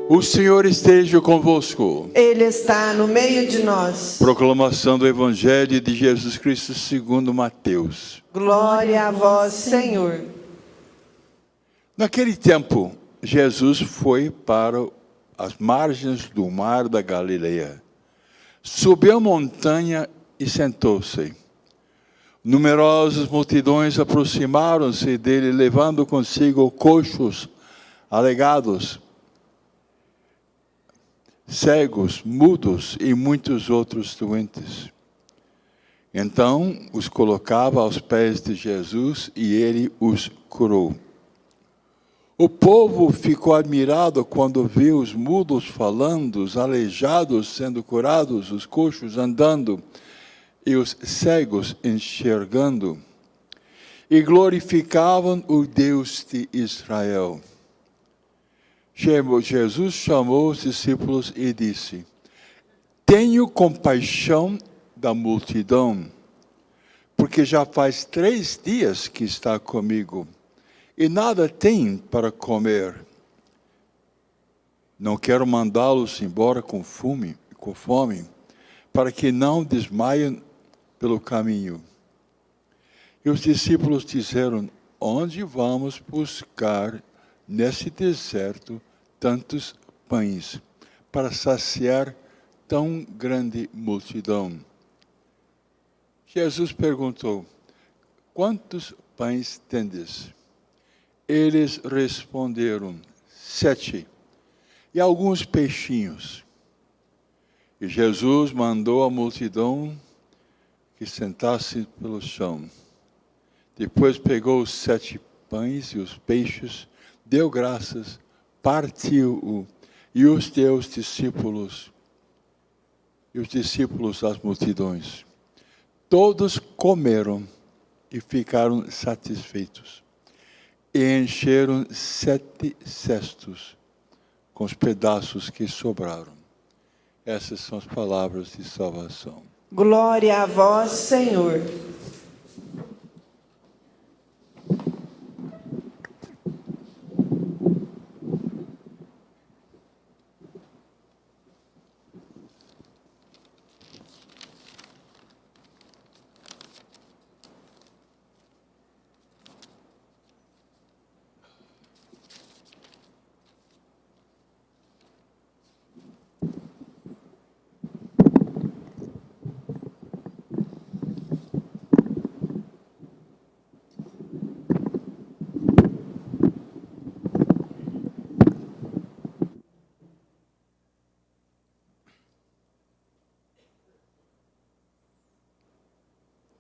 O Senhor esteja convosco. Ele está no meio de nós. Proclamação do Evangelho de Jesus Cristo segundo Mateus. Glória a vós, Senhor. Naquele tempo, Jesus foi para as margens do mar da Galileia. Subiu a montanha e sentou-se. Numerosas multidões aproximaram-se dele, levando consigo coxos, alegados, cegos, mudos e muitos outros doentes. Então os colocava aos pés de Jesus e ele os curou. O povo ficou admirado quando viu os mudos falando, os aleijados sendo curados, os coxos andando e os cegos enxergando, e glorificavam o Deus de Israel. Jesus chamou os discípulos e disse: tenho compaixão da multidão, porque já faz 3 dias que está comigo, e nada tem para comer. Não quero mandá-los embora com fome, para que não desmaiem pelo caminho. E os discípulos disseram: onde vamos buscar nesse deserto tantos pães para saciar tão grande multidão? Jesus perguntou: quantos pães tendes? Eles responderam: 7, e alguns peixinhos. E Jesus mandou a multidão que sentasse pelo chão. Depois pegou os 7 pães e os peixes, deu graças, partiu-o e os deu aos discípulos. E os discípulos das multidões. Todos comeram e ficaram satisfeitos. E encheram 7 cestos com os pedaços que sobraram. Essas são as palavras de salvação. Glória a vós, Senhor.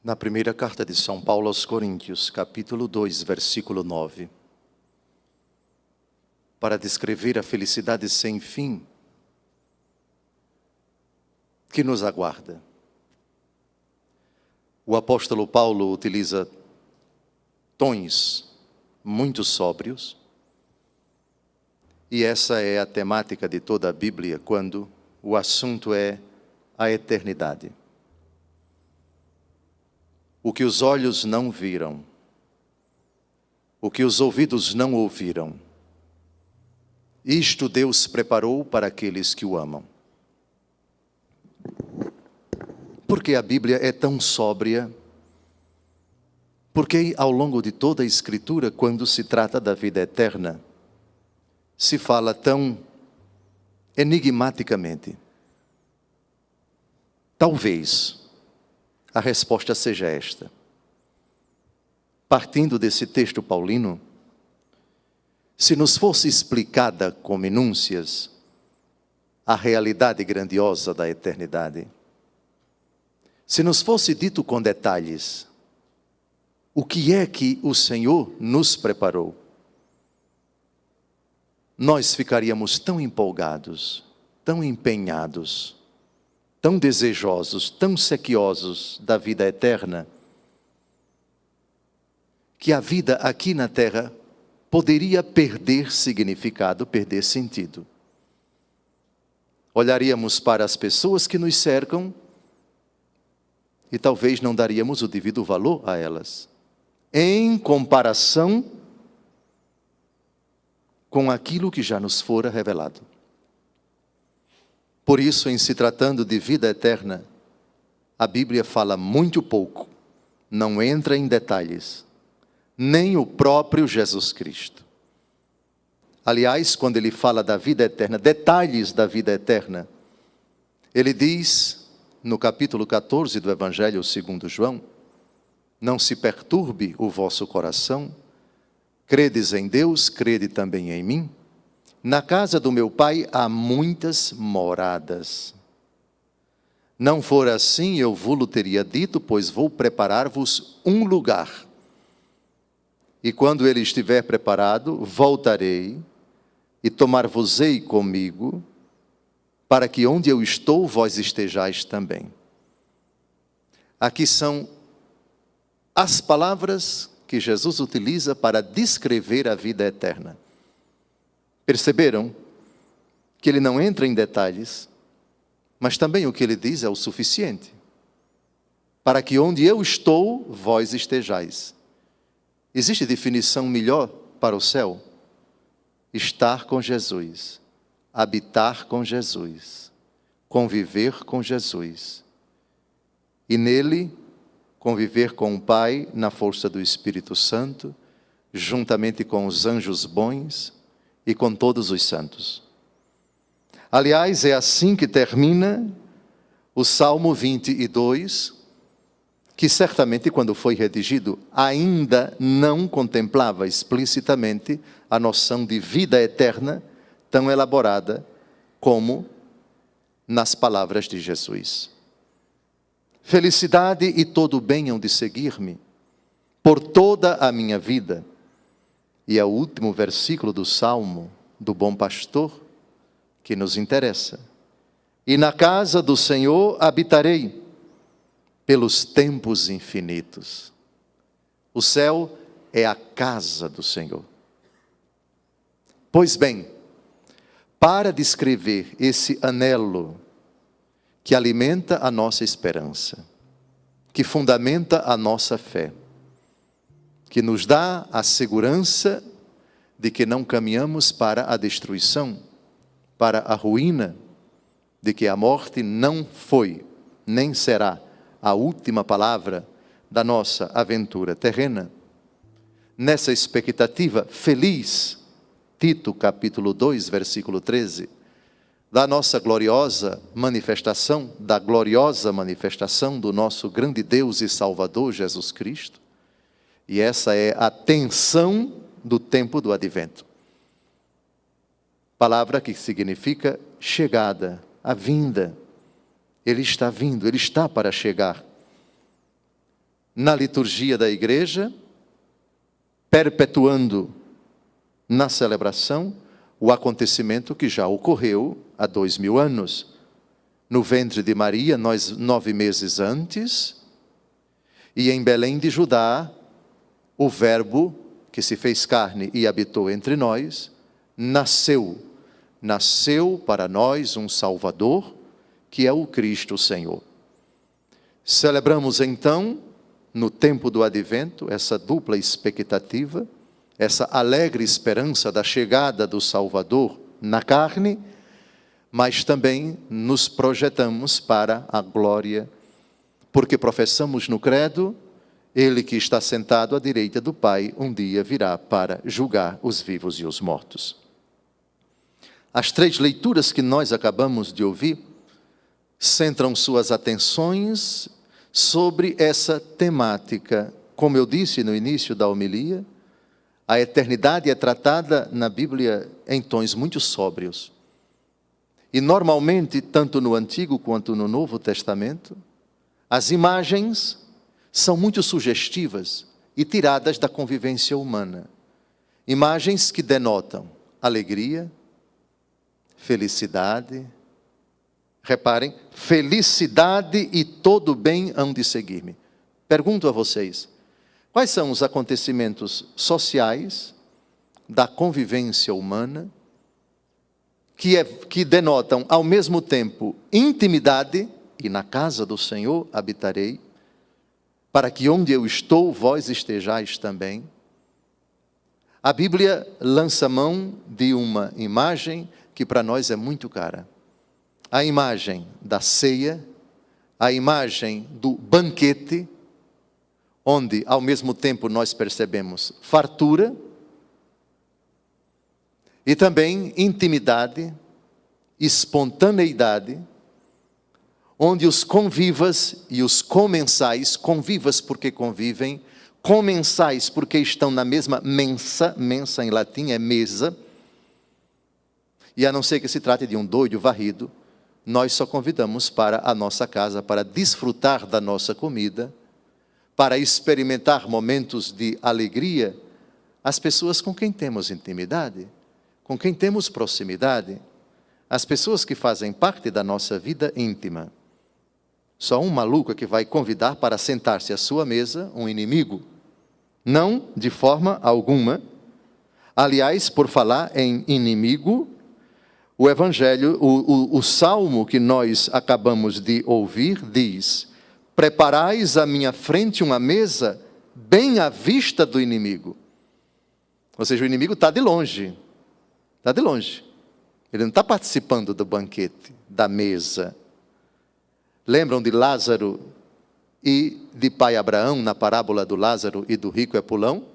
Na primeira carta de São Paulo aos Coríntios, capítulo 2, versículo 9, para descrever a felicidade sem fim que nos aguarda. O apóstolo Paulo utiliza tons muito sóbrios, e essa é a temática de toda a Bíblia quando o assunto é a eternidade. O que os olhos não viram, o que os ouvidos não ouviram, isto Deus preparou para aqueles que o amam. Porque a Bíblia é tão sóbria? Porque ao longo de toda a Escritura, quando se trata da vida eterna, se fala tão enigmaticamente? Talvez a resposta seja esta. Partindo desse texto paulino, se nos fosse explicada com minúcias a realidade grandiosa da eternidade, se nos fosse dito com detalhes o que é que o Senhor nos preparou, nós ficaríamos tão empolgados, tão empenhados, tão desejosos, tão sequiosos da vida eterna, que a vida aqui na terra poderia perder significado, perder sentido. Olharíamos para as pessoas que nos cercam e talvez não daríamos o devido valor a elas, em comparação com aquilo que já nos fora revelado. Por isso, em se tratando de vida eterna, a Bíblia fala muito pouco, não entra em detalhes, nem o próprio Jesus Cristo. Aliás, quando ele fala da vida eterna, detalhes da vida eterna, ele diz, no capítulo 14 do Evangelho segundo João, não se perturbe o vosso coração, credes em Deus, crede também em mim. Na casa do meu Pai há muitas moradas. Não for assim, eu vou-lo teria dito, pois vou preparar-vos um lugar. E quando ele estiver preparado, voltarei e tomar-vos-ei comigo, para que onde eu estou, vós estejais também. Aqui são as palavras que Jesus utiliza para descrever a vida eterna. Perceberam que ele não entra em detalhes, mas também o que ele diz é o suficiente. Para que onde eu estou, vós estejais. Existe definição melhor para o céu? Estar com Jesus, habitar com Jesus, conviver com Jesus. E nele, conviver com o Pai na força do Espírito Santo, juntamente com os anjos bons e com todos os santos. Aliás, é assim que termina o Salmo 22, que certamente, quando foi redigido, ainda não contemplava explicitamente a noção de vida eterna tão elaborada como nas palavras de Jesus. Felicidade e todo o bem hão de seguir-me por toda a minha vida. E é o último versículo do Salmo do Bom Pastor que nos interessa. E na casa do Senhor habitarei pelos tempos infinitos. O céu é a casa do Senhor. Pois bem, para descrever esse anelo que alimenta a nossa esperança, que fundamenta a nossa fé, que nos dá a segurança de que não caminhamos para a destruição, para a ruína, de que a morte não foi, nem será a última palavra da nossa aventura terrena. Nessa expectativa feliz, Tito capítulo 2, versículo 13, da nossa gloriosa manifestação, da gloriosa manifestação do nosso grande Deus e Salvador Jesus Cristo. E essa é a tensão do tempo do advento. Palavra que significa chegada, a vinda. Ele está vindo, ele está para chegar. Na liturgia da igreja, perpetuando na celebração o acontecimento que já ocorreu há 2000 anos. No ventre de Maria, 9 meses antes, e em Belém de Judá, o Verbo que se fez carne e habitou entre nós, nasceu para nós um Salvador, que é o Cristo Senhor. Celebramos então, no tempo do advento, essa dupla expectativa, essa alegre esperança da chegada do Salvador na carne, mas também nos projetamos para a glória, porque professamos no credo, ele que está sentado à direita do Pai, um dia virá para julgar os vivos e os mortos. As 3 leituras que nós acabamos de ouvir centram suas atenções sobre essa temática. Como eu disse no início da homilia, a eternidade é tratada na Bíblia em tons muito sóbrios. E normalmente, tanto no Antigo quanto no Novo Testamento, as imagens são muito sugestivas e tiradas da convivência humana. Imagens que denotam alegria, felicidade. Reparem, felicidade e todo bem hão de seguir-me. Pergunto a vocês, quais são os acontecimentos sociais da convivência humana que denotam ao mesmo tempo intimidade, e na casa do Senhor habitarei, para que onde eu estou, vós estejais também? A Bíblia lança mão de uma imagem que para nós é muito cara. a imagem da ceia, a imagem do banquete, onde ao mesmo tempo nós percebemos fartura e também intimidade, espontaneidade, onde os convivas e os comensais, convivas porque convivem, comensais porque estão na mesma mensa, mensa em latim é mesa, e a não ser que se trate de um doido varrido, nós só convidamos para a nossa casa, para desfrutar da nossa comida, para experimentar momentos de alegria, as pessoas com quem temos intimidade, com quem temos proximidade, as pessoas que fazem parte da nossa vida íntima. Só um maluco é que vai convidar para sentar-se à sua mesa um inimigo. Não, de forma alguma. Aliás, por falar em inimigo, o Evangelho, o Salmo que nós acabamos de ouvir diz: preparais à minha frente uma mesa bem à vista do inimigo. Ou seja, o inimigo está de longe. Está de longe. Ele não está participando do banquete, da mesa. Lembram de Lázaro e de pai Abraão, na parábola do Lázaro e do rico Epulão?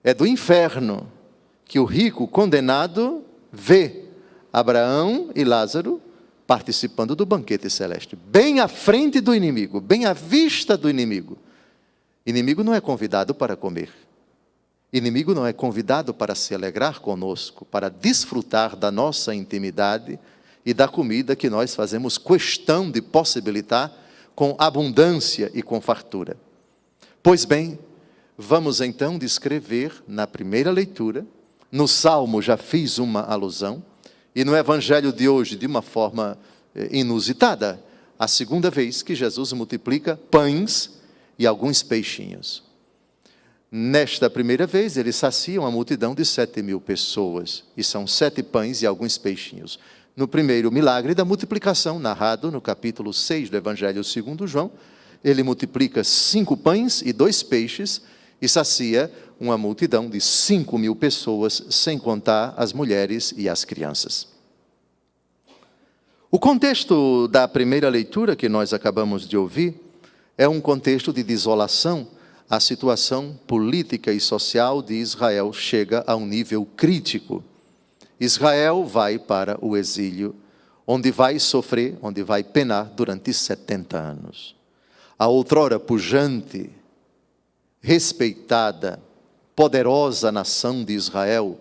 É do inferno que o rico condenado vê Abraão e Lázaro participando do banquete celeste, bem à frente do inimigo, bem à vista do inimigo. Inimigo não é convidado para comer. Inimigo não é convidado para se alegrar conosco, para desfrutar da nossa intimidade e da comida que nós fazemos questão de possibilitar com abundância e com fartura. Pois bem, vamos então descrever na primeira leitura, no Salmo já fiz uma alusão, e no Evangelho de hoje, de uma forma inusitada, a segunda vez que Jesus multiplica pães e alguns peixinhos. Nesta primeira vez, ele sacia uma multidão de 7.000 pessoas, e são 7 pães e alguns peixinhos. No primeiro milagre da multiplicação, narrado no capítulo 6 do Evangelho segundo João, ele multiplica 5 pães e 2 peixes, e sacia uma multidão de 5.000 pessoas, sem contar as mulheres e as crianças. O contexto da primeira leitura que nós acabamos de ouvir é um contexto de desolação. A situação política e social de Israel chega a um nível crítico. Israel vai para o exílio, onde vai sofrer, onde vai penar durante 70 anos. A outrora pujante, respeitada, poderosa nação de Israel,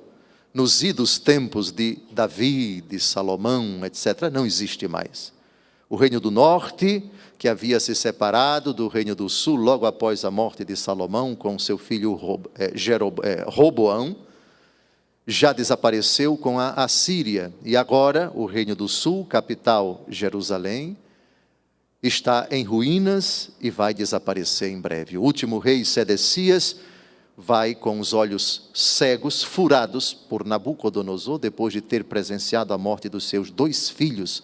nos idos tempos de Davi, de Salomão, etc., não existe mais. O reino do norte, que havia se separado do reino do sul, logo após a morte de Salomão, com seu filho Roboão, já desapareceu com a Assíria. E agora o reino do sul, capital Jerusalém, está em ruínas e vai desaparecer em breve. O último rei, Sedecias, vai com os olhos cegos, furados por Nabucodonosor, depois de ter presenciado a morte dos seus 2 filhos,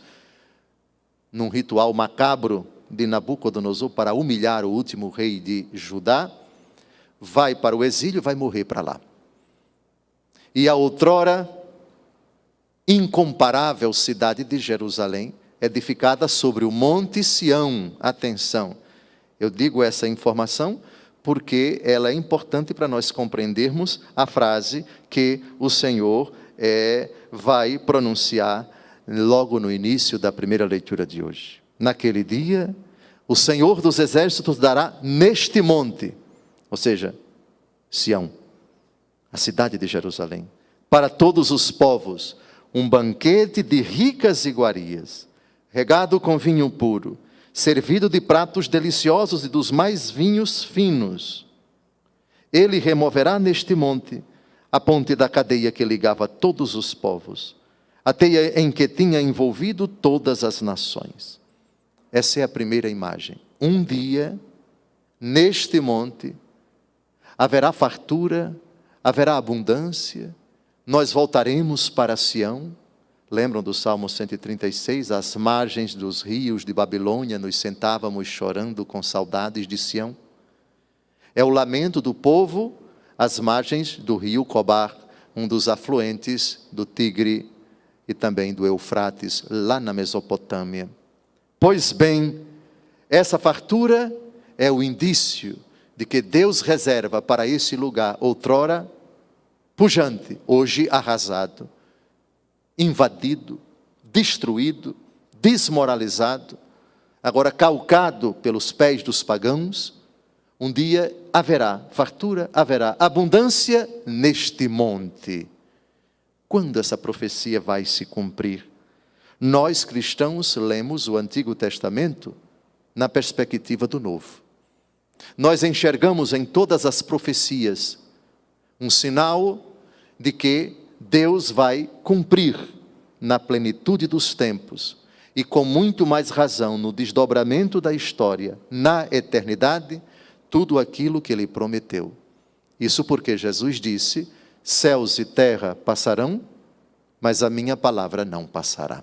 num ritual macabro de Nabucodonosor para humilhar o último rei de Judá, vai para o exílio e vai morrer para lá. E a outrora incomparável cidade de Jerusalém, edificada sobre o Monte Sião. Atenção, eu digo essa informação porque ela é importante para nós compreendermos a frase que o Senhor vai pronunciar logo no início da primeira leitura de hoje. Naquele dia, o Senhor dos Exércitos dará neste monte, ou seja, Sião, a cidade de Jerusalém, para todos os povos, um banquete de ricas iguarias, regado com vinho puro, servido de pratos deliciosos e dos mais vinhos finos. Ele removerá neste monte a ponte da cadeia que ligava todos os povos, a teia em que tinha envolvido todas as nações. Essa é a primeira imagem. Um dia, neste monte, haverá fartura, haverá abundância, nós voltaremos para Sião. Lembram do Salmo 136? Às margens dos rios de Babilônia nos sentávamos chorando com saudades de Sião. É o lamento do povo às margens do rio Cobar, um dos afluentes do Tigre e também do Eufrates, lá na Mesopotâmia. Pois bem, essa fartura é o indício de que Deus reserva para esse lugar, outrora pujante, hoje arrasado, invadido, destruído, desmoralizado, agora calcado pelos pés dos pagãos, um dia haverá fartura, haverá abundância neste monte. Quando essa profecia vai se cumprir? Nós cristãos lemos o Antigo Testamento na perspectiva do Novo. Nós enxergamos em todas as profecias um sinal de que Deus vai cumprir na plenitude dos tempos e com muito mais razão no desdobramento da história, na eternidade, tudo aquilo que Ele prometeu. Isso porque Jesus disse: céus e terra passarão, mas a minha palavra não passará.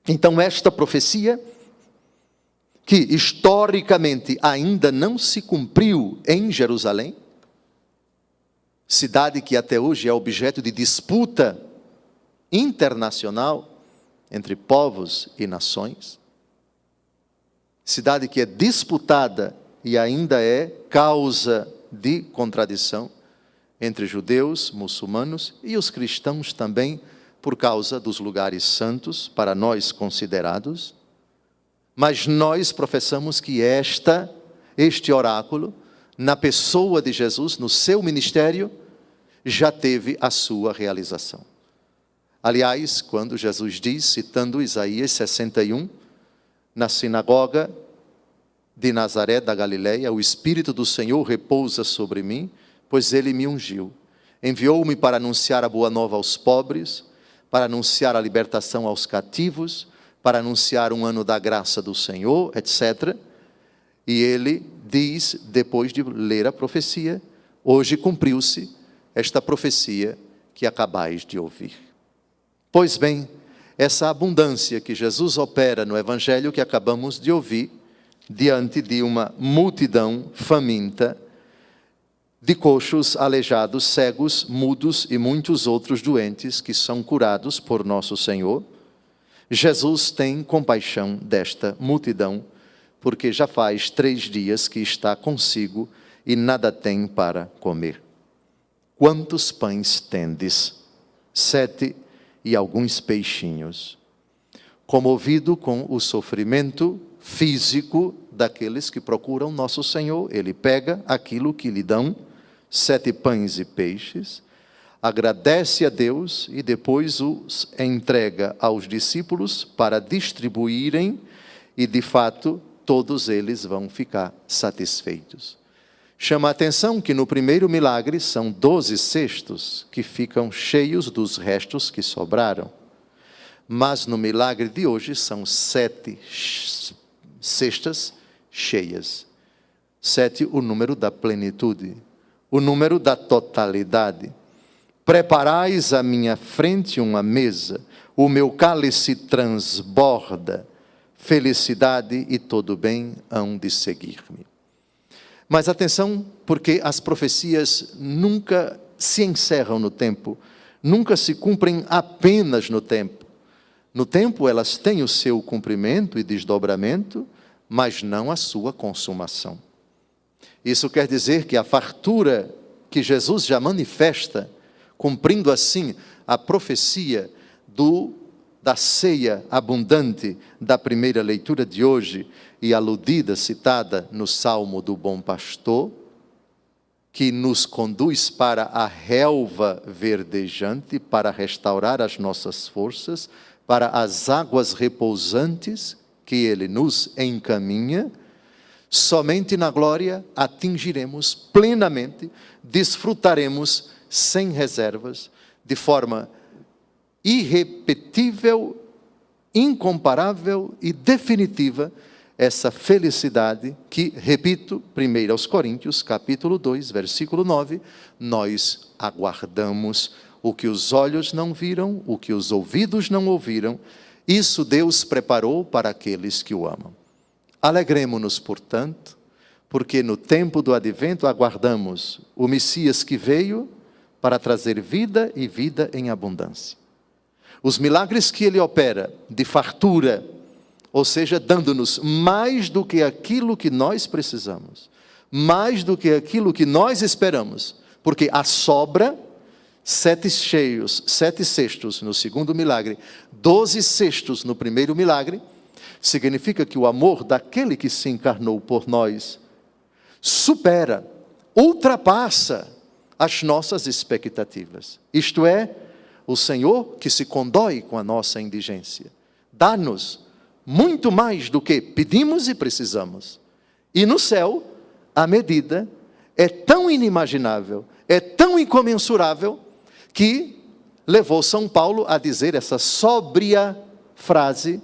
Então esta profecia, que historicamente ainda não se cumpriu em Jerusalém, cidade que até hoje é objeto de disputa internacional entre povos e nações, cidade que é disputada e ainda é causa de contradição entre judeus, muçulmanos e os cristãos também, por causa dos lugares santos, para nós considerados. Mas nós professamos que este oráculo, na pessoa de Jesus, no seu ministério, já teve a sua realização. Aliás, quando Jesus diz, citando Isaías 61, na sinagoga de Nazaré da Galileia, o Espírito do Senhor repousa sobre mim, pois Ele me ungiu. Enviou-me para anunciar a boa nova aos pobres, para anunciar a libertação aos cativos, para anunciar um ano da graça do Senhor, etc. E ele diz, depois de ler a profecia, hoje cumpriu-se esta profecia que acabais de ouvir. Pois bem, essa abundância que Jesus opera no Evangelho que acabamos de ouvir, diante de uma multidão faminta, de coxos, aleijados, cegos, mudos e muitos outros doentes que são curados por nosso Senhor, Jesus tem compaixão desta multidão, porque já faz 3 dias que está consigo e nada tem para comer. Quantos pães tendes? 7 e alguns peixinhos. Comovido com o sofrimento físico daqueles que procuram nosso Senhor, ele pega aquilo que lhe dão, 7 pães e peixes, agradece a Deus e depois os entrega aos discípulos para distribuírem e, de fato, todos eles vão ficar satisfeitos. Chama a atenção que no primeiro milagre são 12 cestos que ficam cheios dos restos que sobraram. Mas no milagre de hoje são 7 cestas cheias. 7, o número da plenitude, o número da totalidade. Preparais à minha frente uma mesa, o meu cálice transborda, felicidade e todo bem hão de seguir-me. Mas atenção, porque as profecias nunca se encerram no tempo, nunca se cumprem apenas no tempo. No tempo elas têm o seu cumprimento e desdobramento, mas não a sua consumação. Isso quer dizer que a fartura que Jesus já manifesta, cumprindo assim a profecia da ceia abundante da primeira leitura de hoje e aludida, citada no Salmo do Bom Pastor, que nos conduz para a relva verdejante, para restaurar as nossas forças, para as águas repousantes que Ele nos encaminha. Somente na glória atingiremos plenamente, desfrutaremos sem reservas, de forma irrepetível, incomparável e definitiva, essa felicidade que, repito, 1 aos Coríntios, capítulo 2, versículo 9, nós aguardamos o que os olhos não viram, o que os ouvidos não ouviram, isso Deus preparou para aqueles que o amam. Alegremo-nos, portanto, porque no tempo do advento aguardamos o Messias que veio para trazer vida e vida em abundância. Os milagres que Ele opera de fartura, ou seja, dando-nos mais do que aquilo que nós precisamos, mais do que aquilo que nós esperamos, porque a sobra, 7 cestos no segundo milagre, 12 cestos no primeiro milagre, significa que o amor daquele que se encarnou por nós supera, ultrapassa as nossas expectativas. Isto é, o Senhor que se condói com a nossa indigência, dá-nos muito mais do que pedimos e precisamos. E no céu, a medida é tão inimaginável, é tão incomensurável, que levou São Paulo a dizer essa sóbria frase: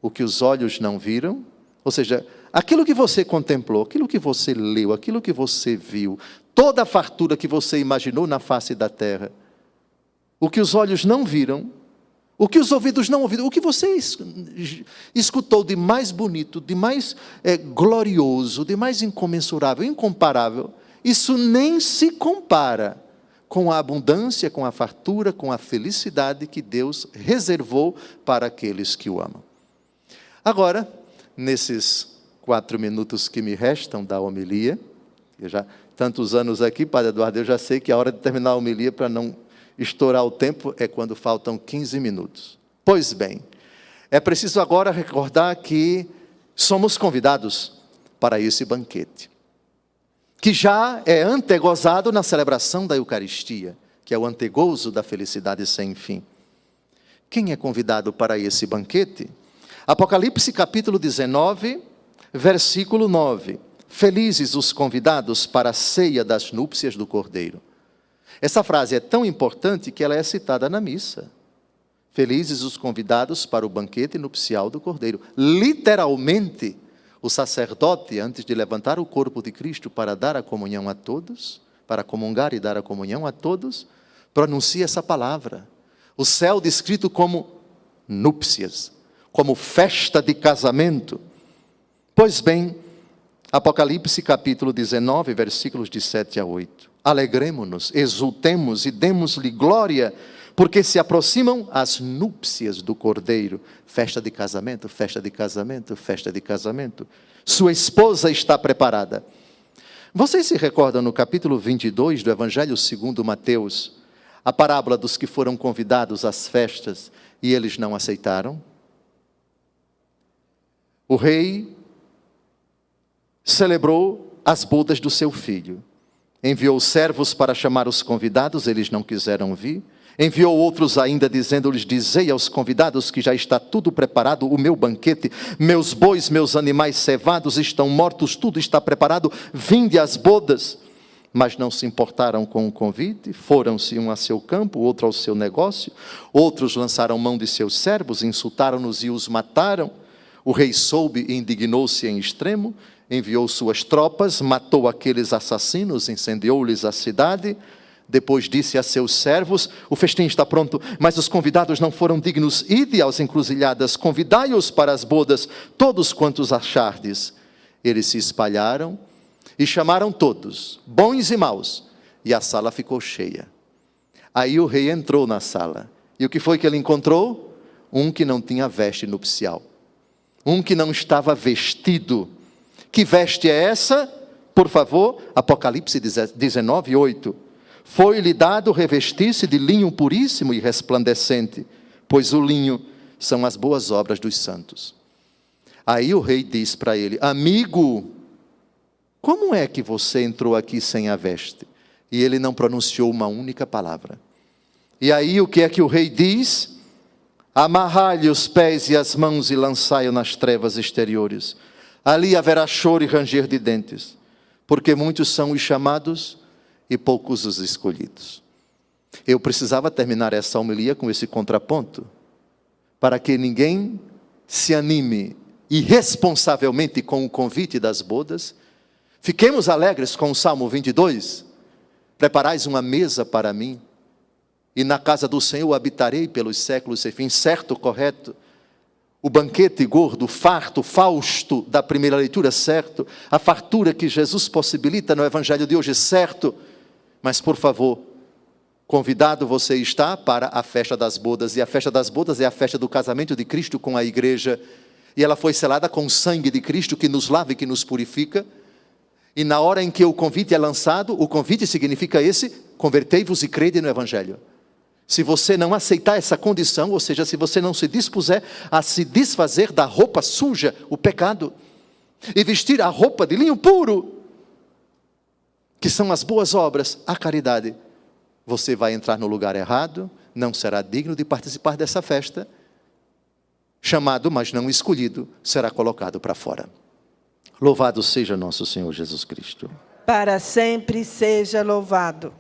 o que os olhos não viram, ou seja, aquilo que você contemplou, aquilo que você leu, aquilo que você viu, toda a fartura que você imaginou na face da terra, o que os olhos não viram, o que os ouvidos não ouviram, o que você escutou de mais bonito, de mais glorioso, de mais incomensurável, incomparável, isso nem se compara com a abundância, com a fartura, com a felicidade que Deus reservou para aqueles que o amam. Agora, nesses 4 minutos que me restam da homilia, eu já tantos anos aqui, Padre Eduardo, eu já sei que a hora de terminar a homilia, para não estourar o tempo, é quando faltam 15 minutos. Pois bem, é preciso agora recordar que somos convidados para esse banquete, que já é antegozado na celebração da Eucaristia, que é o antegozo da felicidade sem fim. Quem é convidado para esse banquete? Apocalipse capítulo 19, versículo 9. Felizes os convidados para a ceia das núpcias do Cordeiro. Essa frase é tão importante que ela é citada na missa. Felizes os convidados para o banquete nupcial do Cordeiro. Literalmente, o sacerdote, antes de levantar o corpo de Cristo para dar a comunhão a todos, para comungar e dar a comunhão a todos, pronuncia essa palavra. O céu descrito como núpcias, como festa de casamento. Pois bem, Apocalipse capítulo 19, versículos de 7 a 8. Alegremo-nos, exultemos e demos-lhe glória, porque se aproximam as núpcias do Cordeiro. Festa de casamento, festa de casamento, festa de casamento. Sua esposa está preparada. Vocês se recordam no capítulo 22 do Evangelho segundo Mateus, a parábola dos que foram convidados às festas e eles não aceitaram? O rei celebrou as bodas do seu filho. Enviou servos para chamar os convidados, eles não quiseram vir. Enviou outros ainda, dizendo-lhes: dizei aos convidados que já está tudo preparado, o meu banquete, meus bois, meus animais cevados estão mortos, tudo está preparado, vinde às bodas. Mas não se importaram com o convite, foram-se um a seu campo, outro ao seu negócio, outros lançaram mão de seus servos, insultaram-nos e os mataram. O rei soube e indignou-se em extremo, enviou suas tropas, matou aqueles assassinos, incendiou-lhes a cidade. Depois disse a seus servos: o festim está pronto, mas os convidados não foram dignos. Ide às encruzilhadas, convidai-os para as bodas, todos quantos achardes. Eles se espalharam e chamaram todos, bons e maus, e a sala ficou cheia. Aí o rei entrou na sala, e o que foi que ele encontrou? Um que não tinha veste nupcial, um que não estava vestido. Que veste é essa? Por favor, Apocalipse 19, 8. Foi-lhe dado revestir-se de linho puríssimo e resplandecente, pois o linho são as boas obras dos santos. Aí o rei diz para ele: amigo, como é que você entrou aqui sem a veste? E ele não pronunciou uma única palavra. E aí o que é que o rei diz? Amarrai-lhe os pés e as mãos e lançai-o nas trevas exteriores. Ali haverá choro e ranger de dentes, porque muitos são os chamados e poucos os escolhidos. Eu precisava terminar essa homilia com esse contraponto, para que ninguém se anime irresponsavelmente com o convite das bodas. Fiquemos alegres com o Salmo 22. Preparais uma mesa para mim, e na casa do Senhor habitarei pelos séculos sem fim. Certo, correto. O banquete gordo, farto, fausto da primeira leitura, certo. A fartura que Jesus possibilita no Evangelho de hoje, certo. Mas, por favor, Convidado você está para a festa das bodas, e a festa das bodas é a festa do casamento de Cristo com a igreja, e ela foi selada com o sangue de Cristo, que nos lava e que nos purifica. E na hora em que o convite é lançado, o convite significa esse: convertei-vos e crede no Evangelho. Se você não aceitar essa condição, ou seja, se você não se dispuser a se desfazer da roupa suja, o pecado, e vestir a roupa de linho puro, que são as boas obras, a caridade, você vai entrar no lugar errado, não será digno de participar dessa festa. Chamado, mas não escolhido, será colocado para fora. Louvado seja nosso Senhor Jesus Cristo. Para sempre seja louvado.